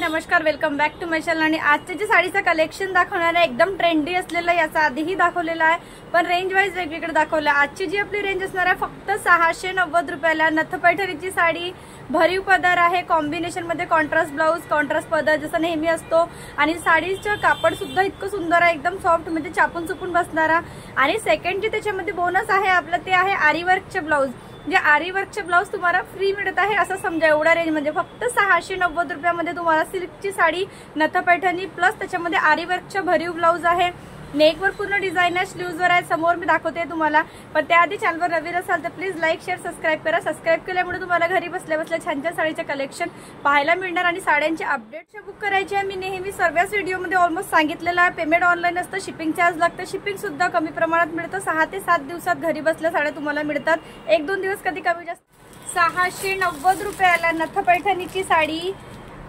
नमस्कार, welcome back to my channel. आणि आजचे जे साडीचं कलेक्शन दाखवणार आहे एकदम ट्रेंडी असलेलं, याचा आधीही दाखवलेला आहे पण रेंज वाईज वेगवेगळे दाखवलं। आजची जी आपली रेंज असणार आहे फक्त 690 रुपयाला। नथ पैठणीची साडी, भरीव पदर आहे, कॉम्बिनेशन मध्ये कॉन्ट्रास्ट ब्लाउज, कॉन्ट्रास्ट पदर जसं नेहमी असतो। आणि साडीचं कापड सुद्धा इतकं सुंदर आहे, एकदम सॉफ्ट, म्हणजे चापून चुपून बसणारा। आणि सेकंड जे त्याच्यामध्ये बोनस आहे आपलं ते आहे आरी वर्कचे ब्लाउज। जे आरी वर्कचे ब्लाउज तुम्हाला फ्री मिळत आहे असं समजा। एवढा रेंज म्हणजे फक्त 690 रुपयामध्ये तुम्हाला सिल्कची साडी, नथ पैठणी प्लस त्याच्यामध्ये आरी वर्कचे भरीव ब्लाउज आहे। नेकवर पूर्ण डिझाइन आहे, स्लीव्हजवर आहे, समोर मी दाखवते तुम्हाला। पण त्याआधी चॅनलवर नवीन असाल तर प्लीज लाईक, शेअर, सबस्क्राईब करा। सबस्क्राईब केल्यामुळे तुम्हाला घरी बसल्या बसल्या छान छान साडीचे कलेक्शन पाहायला मिळणार आणि साड्यांचे अपडेट्स बुक करायचे आहे। मी नेहमी सर्वच व्हिडिओमध्ये ऑलमोस्ट सांगितलेलं आहे, पेमेंट ऑनलाईन असतं, शिपिंग चार्ज लागतं। शिपिंग सुद्धा कमी प्रमाणात मिळतं, 6 ते 7 दिवसात घरी बसल्या साड्या तुम्हाला मिळतात, 1-2 दिवस कधी कमी जास्त। 690 रुपयाला नथ पैठणीची साडी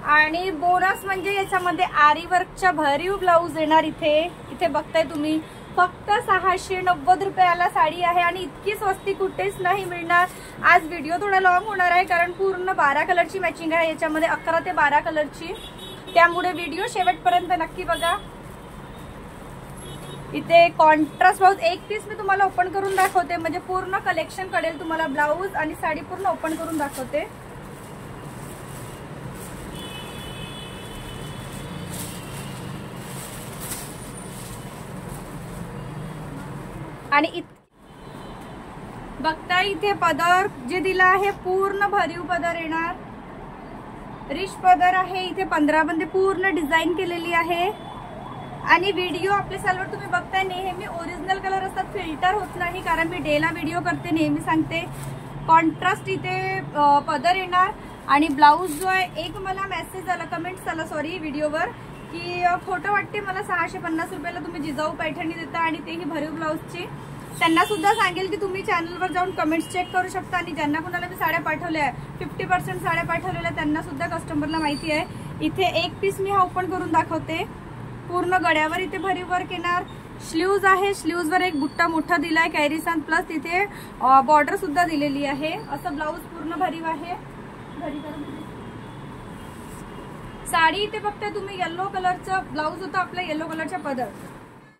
आणि बोनस म्हणजे याच्यामध्ये आरी वर्कचा भरीव ब्लाउज येणार। इथे बघताय तुम्ही, फक्त 690 रुपयाला साडी आहे आणि इतकी स्वस्ती कुठेच नाही मिळणार। आज व्हिडिओ थोडा लॉंग होणार आहे कारण पूर्ण 12 कलरची मॅचिंग आहे याच्यामध्ये, 11 ते 12 कलरची, त्यामुळे व्हिडिओ शेवटपर्यंत नक्की बघा। इथे कॉन्ट्रास्ट ब्लाउज एक पीस मी तुम्हाला ओपन करून दाखवते, म्हणजे पूर्ण कलेक्शन कळेल तुम्हाला। ब्लाउज आणि साडी पूर्ण ओपन करून दाखवते। आणि बघताय इथे पदर जे दिला आहे पूर्ण भरीव पदर येणार, रिच पदर आहे। इथे 15 मध्ये पूर्ण डिझाईन केलेली आहे। आणि व्हिडिओ आपल्या चॅनलवर तुम्ही बघताय नेहमी ओरिजिनल कलर असतात, फिल्टर होत नाही कारण मी डेला व्हिडिओ करते, नेहमी सांगते। कॉन्ट्रास्ट इथे पदर येणार आणि ब्लाउज जो आहे, एक मला मेसेज आला, कमेंट्स आला सॉरी व्हिडिओवर, की फोटो वाटते मला 650 रुपयाला तुम्ही जिजाऊ पैठणी देता आणि तेही भरीव ब्लाउजची। त्यांना सुद्धा सांगेल की तुम्ही चॅनलवर जाऊन कमेंट्स चेक करू शकता। आणि ज्यांना कोणाला मी साड्या पाठवल्या आहे, 50% साड्या पाठवलेल्या, त्यांना सुद्धा कस्टमरला माहिती आहे। इथे एक पीस मी हा ओपन करून दाखवते। पूर्ण गड्यावर इथे भरीव वर्क येणार, स्लीव्ज आहे, स्लीव्जवर एक बुट्टा मोठा दिलाय कॅरीसन, प्लस तिथे बॉर्डर सुद्धा दिलेली आहे। असं ब्लाउज पूर्ण भरीव आहे। साडी इथे बघताय तुम्ही, येलो कलरचं ब्लाउज होतं आपल्या, येलो कलरच्या पदर,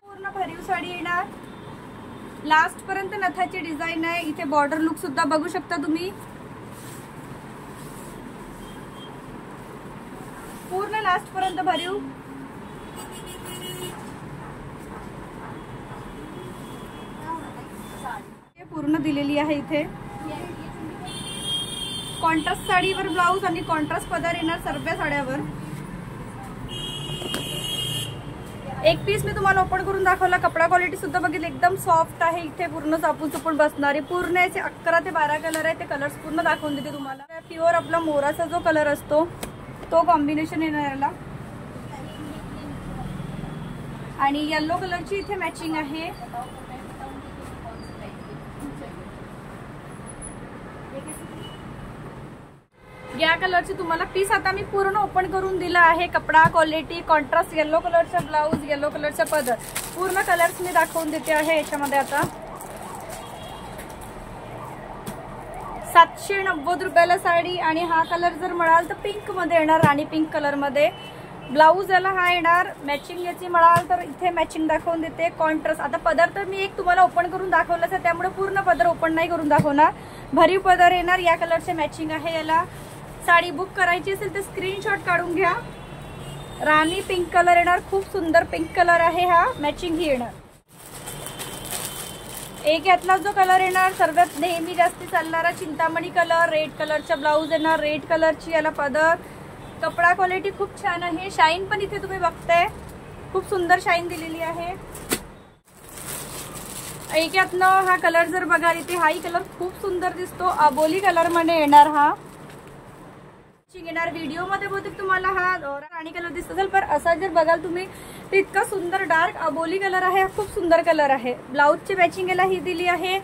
पूर्ण भरीव साडी येणार। लास्ट पर्यंत नथाची डिझाईन आहे, इथे बॉर्डर लुक सुद्धा बघू शकता तुम्ही। पूर्ण लास्ट पर्यंत भरीव। पूर्ण दिलेली आहे इथे। कॉन्ट्रास्ट साडीवर ब्लाउज आणि कॉन्ट्रास्ट पदर येणार सर्व साड्यावर। एक पीस मी तुम्हाला ओपन करून दाखवला, कपडा क्वालिटी सुद्धा बघितली, एकदम सॉफ्ट आहे। इथे पूर्ण चापून चुपून बसणारे, पूर्ण याचे 11 ते 12 कलर आहे, ते कलर्स पूर्ण दाखवून देते तुम्हाला। प्युअर आपला मोराचा जो कलर असतो तो कॉम्बिनेशन येणार याला, आणि येलो कलरची इथे मॅचिंग आहे। या कलरची तुम्हाला पीस आता मी पूर्ण ओपन करून दिला आहे। कपडा क्वालिटी, कॉन्ट्रास्ट, येलो कलरचा ब्लाउज, येलो कलरचा पदर, पूर्ण कलर्स मी दाखवून देते आहे याच्यामध्ये। आता 790 रुपयाला साडी आणि हा कलर जर म्हणाल तर पिंक मध्ये येणार, राणी पिंक कलर मध्ये। ब्लाउज याला हा येणार, मॅचिंग याची म्हणाल तर इथे मॅचिंग दाखवून देते। कॉन्ट्रास्ट, आता पदर तर मी एक तुम्हाला ओपन करून दाखवलंच आहे, त्यामुळे पूर्ण पदर ओपन नाही करून दाखवणार। भरीव पदर येणार, या कलरचे मॅचिंग आहे याला। साडी बुक करायची असेल तर स्क्रीनशॉट काढून घ्या। राणी पिंक कलर येणार, खूप सुंदर पिंक कलर आहे हा, मॅचिंग ही येणार। एक यातला जो कलर येणार सर्वात नेहमी जास्ती चालणारा चिंतामणी कलर, रेड कलरचा ब्लाउज येणार, रेड कलरची याला पदर। कपडा क्वालिटी खूप छान आहे, शाईन पण इथे तुम्ही बघताय, खूप सुंदर शाईन दिलेली आहे। एक यातनं हा कलर जर बघाल, इथे हाही कलर खूप सुंदर दिसतो, अबोली कलर मध्ये येणार हा येणार। व्हिडिओ मध्ये बहुतेक तुम्हाला हा राणी कलर दिसत असेल, पण असा जर बघाल तुम्ही तर इतका सुंदर डार्क अबोली कलर आहे, खूप सुंदर कलर आहे। ब्लाउजची मॅचिंग याला ही दिली आहे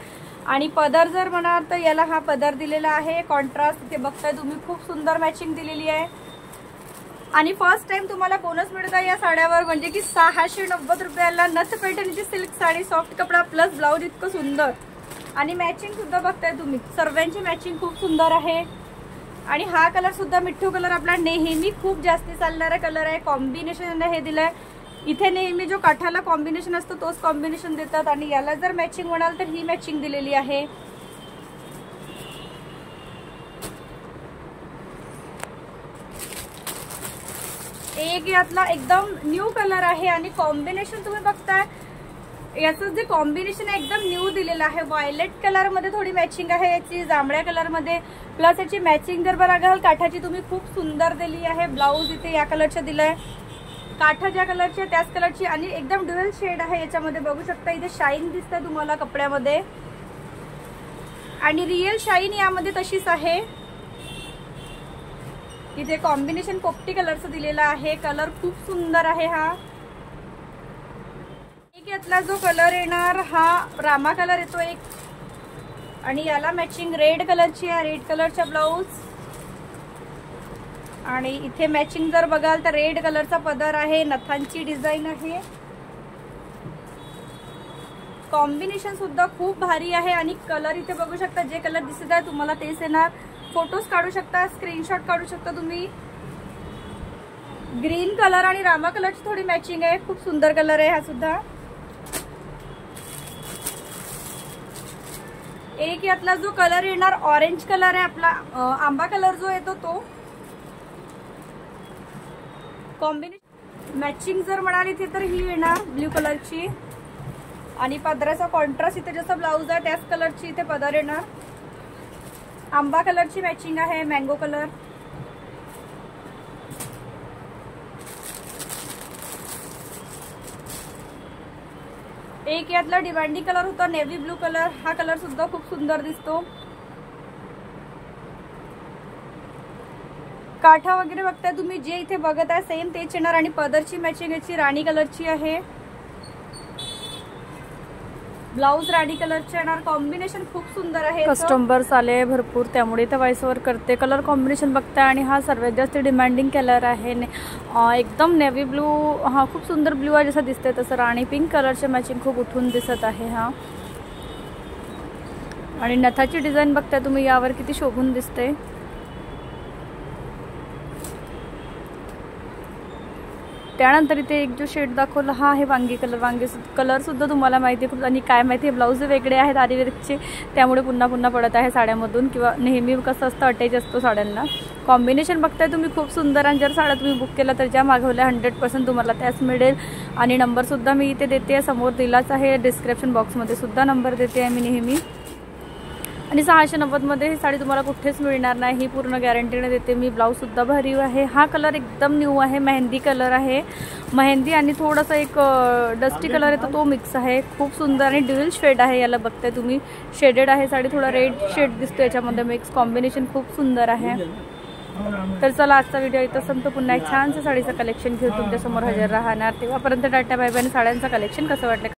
आणि पदर जर म्हणाल तर याला हा पदर दिलेला आहे। कॉन्ट्रास्ट इथे बघताय तुम्ही, खूप सुंदर मॅचिंग दिलेली आहे। आणि फर्स्ट टाइम तुम्हाला बोनस मिळत आहे या साड्यावर, म्हणजे की 690 रुपयाला नथ पैठणीची सिल्क साडी, सॉफ्ट कपडा प्लस ब्लाउज इतकं सुंदर। आणि मॅचिंग सुद्धा बघताय तुम्ही, सर्वांची मॅचिंग खूप सुंदर आहे। आणि हा कलर सुद्धा मिठ्ठू कलर आपला नेहमी खूप जास्ती चालणारा कलर आहे। कॉम्बिनेशन हे दिलंय इथे, नेहमी जो काठाला कॉम्बिनेशन असतो तोच कॉम्बिनेशन देतात आणि याला जर मॅचिंग म्हणाल तर ही मॅचिंग दिलेली आहे। एक यातला एकदम न्यू कलर आहे आणि कॉम्बिनेशन तुम्ही बघताय याचं जे कॉम्बिनेशन आहे एकदम न्यू दिलेलं आहे। व्हायलेट कलर मध्ये थोडी मॅचिंग आहे याची, जांभळ्या कलर मध्ये, प्लस याची मॅचिंग जर बघाल काठाची तुम्ही खूप सुंदर दिली आहे। ब्लाऊज इथे या कलरचा दिलाय, काठा ज्या कलरची आहे त्याच कलरची आणि एकदम ड्युअल शेड आहे याच्यामध्ये। बघू शकता इथे शाईन दिसतंय तुम्हाला कपड्यामध्ये आणि रिअल शाईन यामध्ये तशीच आहे। इथे कॉम्बिनेशन पोपटी कलरचं दिलेला आहे, कलर खूप सुंदर आहे हा। एक यातला जो कलर येणार हा रामा कलर येतो एक, आणि याला मॅचिंग रेड कलरची आहे, रेड कलरचा ब्लाऊज आणि इथे मॅचिंग जर बघाल तर रेड कलरचा पदर आहे, नथांची डिझाईन आहे। कॉम्बिनेशन सुद्धा खूप भारी आहे आणि कलर इथे बघू शकता, जे कलर दिसत आहे तुम्हाला तेच येणार। फोटोज काढू शकता, स्क्रीनशॉट काढू शकता तुम्ही। ग्रीन कलर आणि रामा कलरची थोडी मॅचिंग आहे, खूप सुंदर कलर आहे हा सुद्धा। एक यातला जो कलर येणार ऑरेंज कलर आहे आपला, आंबा कलर जो येतो तो। कॉम्बिनेशन मॅचिंग जर म्हणाली इथे तर ही येणार ब्ल्यू कलरची आणि पदराचा कॉन्ट्रास्ट इथे जसं ब्लाऊज आहे त्याच कलरची इथे पदर येणार। आंबा कलरची मॅचिंग आहे, मँगो कलर। एक यातला डिमांडिंग कलर होता नेव्ही ब्लू कलर, हा कलर सुद्धा खूप सुंदर दिसतो। काठा वगैरे बघताय तुम्ही, जे इथे बघत आहे सेम तेच येणार आणि पदरची मॅचिंग याची राणी कलरची आहे, ब्लाऊज राणी कलरचे येणार। कॉम्बिनेशन खूप सुंदर आहे, कस्टमर्स आले भरपूर त्यामुळे इथे वाईसवर करते। कलर कॉम्बिनेशन बघताय आणि हा सर्वात जास्त डिमांडिंग कलर आहे, एकदम नेव्ही ब्लू, हा खूप सुंदर ब्लू आहे जसं दिसतंय तसं, राणी पिंक कलरचे मॅचिंग खूप उठून दिसत आहे हा। आणि नथाची डिझाईन बघताय तुम्ही यावर किती शोभून दिसते। त्यानंतर इथे एक जो शेड दाखवला हा आहे वांगी कलर। वांगी कलर सुद्धा तुम्हाला माहिती आहे खूप, आणि काय माहिती आहे ब्लाऊज वेगळे आहेत आरीवर्कचे, त्यामुळे पुन्हा पुन्हा पडत आहे साड्यामधून, किंवा नेहमी कसं असतं अटॅच असतो साड्यांना। कॉम्बिनेशन बघताय तुम्ही खूप सुंदर, आणि जर साड्या तुम्ही बुक केला तर ज्या मागवल्या 100% तुम्हाला त्याच मिळेल। आणि नंबरसुद्धा मी इथे देते आहे, समोर दिलाच आहे, डिस्क्रिप्शन बॉक्समध्ये सुद्धा नंबर देते आहे मी नेहमी। आणि 690 मध्ये ही साडी तुम्हाला कुठेच मिळणार नाही, ही पूर्ण गॅरंटीने देते मी। ब्लाऊज सुद्धा भरीव आहे, हा कलर एकदम न्यू आहे, मेहंदी कलर आहे, मेहंदी आणि थोडासा एक डस्टी कलर आहे तो मिक्स आहे, खूप सुंदर आणि ड्युअल शेड आहे याला। बघताय तुम्ही शेडेड आहे साडी, थोडा रेड शेड दिसतो याच्यामध्ये मिक्स, कॉम्बिनेशन खूप सुंदर आहे। तर चला आजचा व्हिडिओ इथं संपतो, पुन्हा एक छानसं साडीचं कलेक्शन घेऊन तुमच्यासमोर हजर राहणार, तेव्हापर्यंत टाटा बाय बाय। साड्यांचं कलेक्शन कसं वाटलं